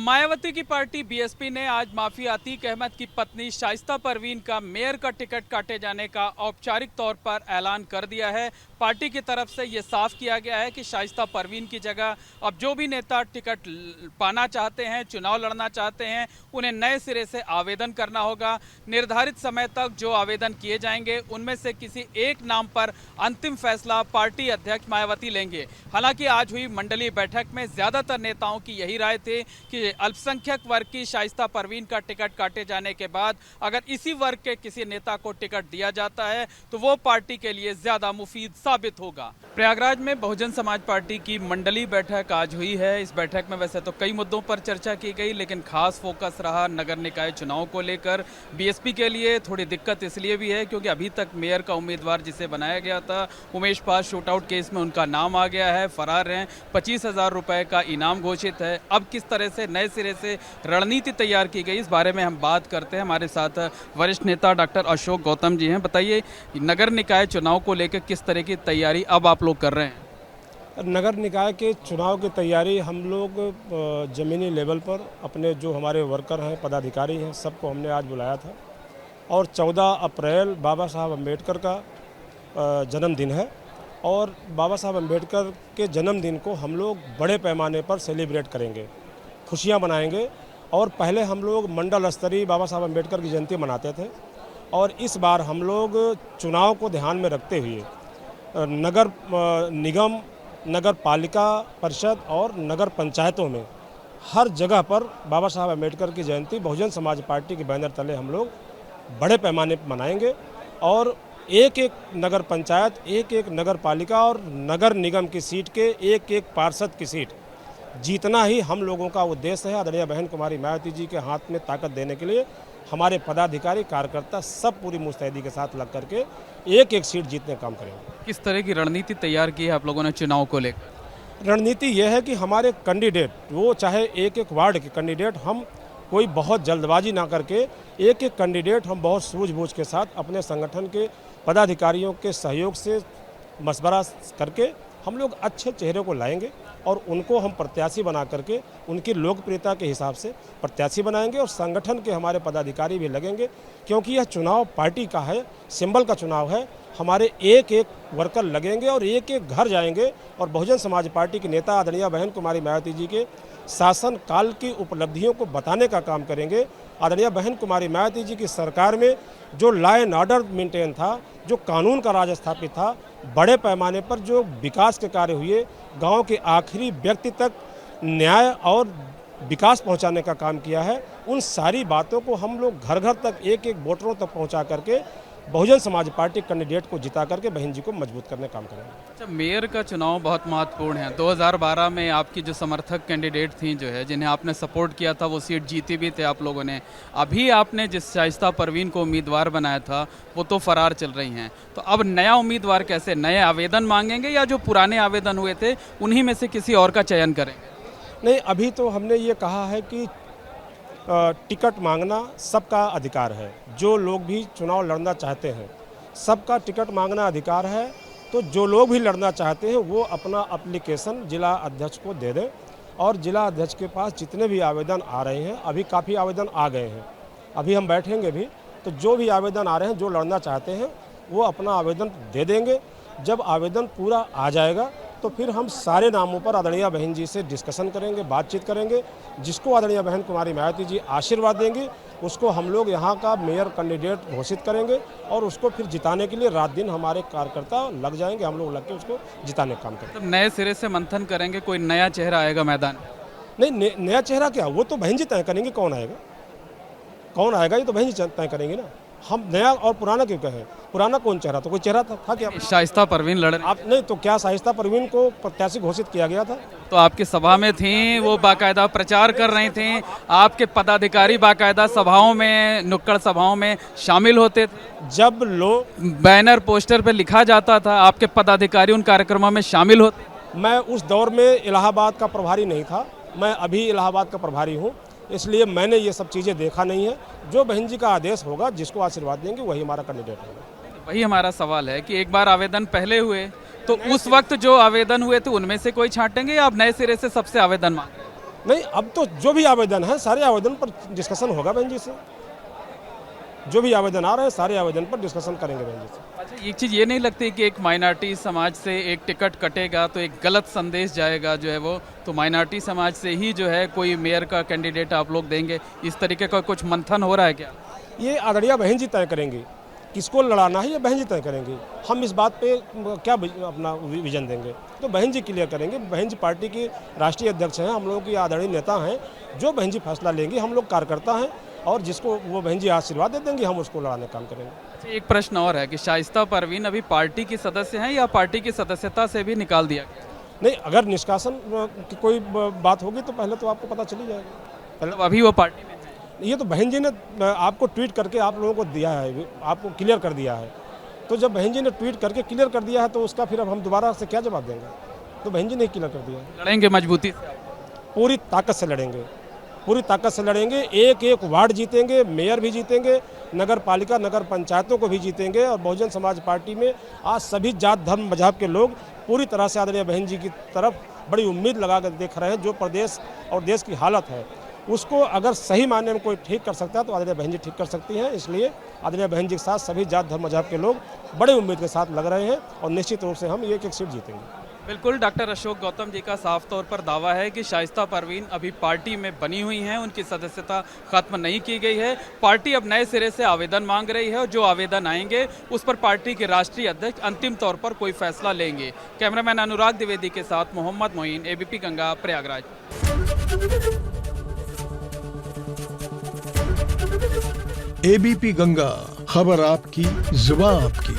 मायावती की party BSP ने आज माफी अतीक अहमद की पत्नी शाइस्ता परवीन का मेयर का टिकट काटे जाने का औपचारिक तौर पर ऐलान कर दिया है। पार्टी की तरफ से ये साफ किया गया है कि शाइस्ता परवीन की जगह अब जो भी नेता टिकट पाना चाहते हैं, चुनाव लड़ना चाहते हैं, उन्हें नए सिरे से आवेदन करना होगा। निर्धारित समय तक जो आवेदन किए जाएंगे उनमें से किसी एक नाम पर अंतिम फैसला पार्टी अध्यक्ष मायावती लेंगे। हालांकि आज हुई मंडलीय बैठक में ज्यादातर नेताओं की यही राय थी कि अल्पसंख्यक वर्ग की शाइस्ता परवीन का टिकट काटे जाने के बाद अगर इसी वर्ग के किसी नेता को टिकट दिया जाता है तो वो पार्टी के लिए ज्यादा मुफीद साबित होगा। प्रयागराज में बहुजन समाज पार्टी की मंडलीय बैठक आज हुई है। इस बैठक में वैसे तो कई मुद्दों पर चर्चा की गई, लेकिन खास फोकस रहा नगर निकाय चुनाव को लेकर। बीएसपी के लिए थोड़ी दिक्कत इसलिए भी है क्योंकि अभी तक मेयर का उम्मीदवार जिसे बनाया गया था, उमेश पास शूटआउट केस में उनका नाम आ गया है, फरार हैं। 25,000 रुपए का इनाम घोषित है। अब किस तरह से नए सिरे से रणनीति तैयार की गई, इस बारे में हम बात करते हैं। हमारे साथ वरिष्ठ नेता डॉक्टर अशोक गौतम जी हैं। बताइए, नगर निकाय चुनाव को लेकर किस तरह की तैयारी अब आप लोग कर रहे हैं? नगर निकाय के चुनाव की तैयारी हम लोग ज़मीनी लेवल पर अपने जो हमारे वर्कर हैं, पदाधिकारी हैं, सबको हमने आज बुलाया था। और 14 अप्रैल बाबा साहब अम्बेडकर का जन्मदिन है और बाबा साहब अम्बेडकर के जन्मदिन को हम लोग बड़े पैमाने पर सेलिब्रेट करेंगे, खुशियां मनाएंगे। और पहले हम लोग मंडल स्तरीय बाबा साहब अम्बेडकर की जयंती मनाते थे और इस बार हम लोग चुनाव को ध्यान में रखते हुए नगर निगम, नगर पालिका परिषद और नगर पंचायतों में हर जगह पर बाबा साहब अम्बेडकर की जयंती बहुजन समाज पार्टी के बैनर तले हम लोग बड़े पैमाने पर मनाएंगे। और एक एक नगर पंचायत, एक एक नगर पालिका और नगर निगम की सीट के एक एक पार्षद की सीट जीतना ही हम लोगों का उद्देश्य है। आदरणीय बहन कुमारी मायावती जी के हाथ में ताकत देने के लिए हमारे पदाधिकारी, कार्यकर्ता सब पूरी मुस्तैदी के साथ लग करके एक एक सीट जीतने का काम करेंगे। किस तरह की रणनीति तैयार की है आप लोगों ने चुनाव को लेकर? रणनीति यह है कि हमारे कैंडिडेट, वो चाहे एक एक वार्ड के कैंडिडेट, हम कोई बहुत जल्दबाजी ना करके एक एक कैंडिडेट हम बहुत सूझबूझ के साथ अपने संगठन के पदाधिकारियों के सहयोग से मशवरा करके हम लोग अच्छे चेहरे को लाएंगे और उनको हम प्रत्याशी बना करके उनकी लोकप्रियता के हिसाब से प्रत्याशी बनाएंगे। और संगठन के हमारे पदाधिकारी भी लगेंगे क्योंकि यह चुनाव पार्टी का है, सिंबल का चुनाव है। हमारे एक एक वर्कर लगेंगे और एक एक घर जाएंगे और बहुजन समाज पार्टी के नेता आदरणीय बहन कुमारी मायावती जी के शासन काल की उपलब्धियों को बताने का काम करेंगे। आदरणीय बहन कुमारी मायावती जी की सरकार में जो लॉ एंड ऑर्डर मेंटेन था, जो कानून का राज स्थापित था, बड़े पैमाने पर जो विकास के कार्य हुए, गांव के आखिरी व्यक्ति तक न्याय और विकास पहुंचाने का काम किया है, उन सारी बातों को हम लोग घर घर तक, एक एक वोटरों तक पहुंचा करके बहुजन समाज पार्टी कैंडिडेट को जिता करके बहन जी को मजबूत करने का काम करेंगे। अच्छा, मेयर का चुनाव बहुत महत्वपूर्ण है। 2012 में आपकी जो समर्थक कैंडिडेट थी, जो है जिन्हें आपने सपोर्ट किया था, वो सीट जीती भी थे आप लोगों ने। अभी आपने जिस शाइस्ता परवीन को उम्मीदवार बनाया था वो तो फरार चल रही हैं, तो अब नया उम्मीदवार कैसे? नए आवेदन मांगेंगे या जो पुराने आवेदन हुए थे उन्हीं में से किसी और का चयन करेंगे? नहीं, अभी तो हमने ये कहा है कि टिकट मांगना सबका अधिकार है। जो लोग भी चुनाव लड़ना चाहते हैं सबका टिकट मांगना अधिकार है। तो जो लोग भी लड़ना चाहते हैं वो अपना एप्लीकेशन जिला अध्यक्ष को दे दें और जिला अध्यक्ष के पास जितने भी आवेदन आ रहे हैं, अभी काफ़ी आवेदन आ गए हैं, अभी हम बैठेंगे भी, तो जो भी आवेदन आ रहे हैं, जो लड़ना चाहते हैं वो अपना आवेदन दे देंगे। जब आवेदन पूरा आ जाएगा तो फिर हम सारे नामों पर आदरणीय बहन जी से डिस्कशन करेंगे, बातचीत करेंगे। जिसको आदरणीय बहन कुमारी मायावती जी आशीर्वाद देंगे उसको हम लोग यहाँ का मेयर कैंडिडेट घोषित करेंगे और उसको फिर जिताने के लिए रात दिन हमारे कार्यकर्ता लग जाएंगे, हम लोग लग के उसको जिताने का काम करेंगे। तो नए सिरे से मंथन करेंगे, कोई नया चेहरा आएगा मैदान? नहीं, नया चेहरा क्या, वो तो बहन जी तय करेंगे कौन आएगा, कौन आएगा, ये तो बहन जी तय करेंगे ना। हम नया और पुराना क्यों कहें? पुराना कौन चेहरा? तो कोई चेहरा था क्या? शाइस्ता परवीन लड़ आप नहीं तो क्या शाइस्ता परवीन को प्रत्याशी घोषित किया गया था? तो आपकी सभा में थी, वो बाकायदा प्रचार कर रही थी, आपके पदाधिकारी बाकायदा सभाओं में, नुक्कड़ सभाओं में शामिल होते थे। जब लोग बैनर पोस्टर पे लिखा जाता था, आपके पदाधिकारी उन कार्यक्रमों में शामिल होते। मैं उस दौर में इलाहाबाद का प्रभारी नहीं था, मैं अभी इलाहाबाद का प्रभारी हूँ, इसलिए मैंने ये सब चीज़ें देखा नहीं है। जो बहन जी का आदेश होगा, जिसको आशीर्वाद देंगे वही हमारा कैंडिडेट होगा। वही हमारा सवाल है कि एक बार आवेदन पहले हुए तो उस वक्त जो आवेदन हुए थे उनमें से कोई छांटेंगे या आप नए सिरे से सबसे आवेदन मांगेंगे? नहीं, अब तो जो भी आवेदन है सारे आवेदन पर डिस्कशन होगा बहन जी से। जो भी आवेदन आ रहे हैं सारे आवेदन पर डिस्कशन करेंगे बहन जी से। अच्छा, एक चीज़ ये नहीं लगती कि एक माइनॉरिटी समाज से एक टिकट कटेगा तो एक गलत संदेश जाएगा जो है वो, तो माइनॉरिटी समाज से ही जो है कोई मेयर का कैंडिडेट आप लोग देंगे, इस तरीके का कुछ मंथन हो रहा है क्या? ये आदरणीय बहन जी तय करेंगे किसको लड़ाना है, ये बहन जी तय करेंगे। हम इस बात पे क्या अपना विजन देंगे तो बहन जी क्लियर करेंगे। बहन जी पार्टी की राष्ट्रीय अध्यक्ष हैं, हम लोगों की आदरणीय नेता हैं। जो बहन जी फैसला लेंगी, हम लोग कार्यकर्ता हैं और जिसको वो बहन जी आशीर्वाद दे देंगे हम उसको लड़ाने का काम करेंगे। अच्छा, एक प्रश्न और है कि शाइस्ता परवीन अभी पार्टी की सदस्य हैं या पार्टी की सदस्यता से भी निकाल दिया गया? नहीं, अगर निष्कासन की कोई बात होगी तो पहले तो आपको पता चली जाएगी। मतलब अभी वो पार्टी में है? ये तो बहन जी ने आपको ट्वीट करके आप लोगों को दिया है, आपको क्लियर कर दिया है। तो जब बहन जी ने ट्वीट करके क्लियर कर दिया है तो उसका फिर अब हम दोबारा से क्या जवाब देंगे? तो बहन जी ने क्लियर कर दिया है। लड़ेंगे मजबूती से? पूरी ताकत से लड़ेंगे, पूरी ताकत से लड़ेंगे। एक एक वार्ड जीतेंगे, मेयर भी जीतेंगे, नगर पालिका नगर पंचायतों को भी जीतेंगे। और बहुजन समाज पार्टी में आज सभी जात धर्म मजहब के लोग पूरी तरह से आदरणीय बहन जी की तरफ बड़ी उम्मीद लगा कर देख रहे हैं। जो प्रदेश और देश की हालत है उसको अगर सही मायने में कोई ठीक कर सकता है तो आदरणीय बहन जी ठीक कर सकती हैं। इसलिए आदरणीय बहन जी के साथ सभी जात धर्म मजहब के लोग बड़े उम्मीद के साथ लग रहे हैं और निश्चित रूप से हम एक एक सीट जीतेंगे। बिल्कुल, डॉक्टर अशोक गौतम जी का साफ तौर पर दावा है कि शाइस्ता परवीन अभी पार्टी में बनी हुई हैं, उनकी सदस्यता खत्म नहीं की गई है। पार्टी अब नए सिरे से आवेदन मांग रही है और जो आवेदन आएंगे उस पर पार्टी के राष्ट्रीय अध्यक्ष अंतिम तौर पर कोई फैसला लेंगे। कैमरामैन अनुराग द्विवेदी के साथ मोहम्मद मोइन, एबीपी गंगा, प्रयागराज। एबीपी गंगा, खबर आपकी, जुबान आपकी।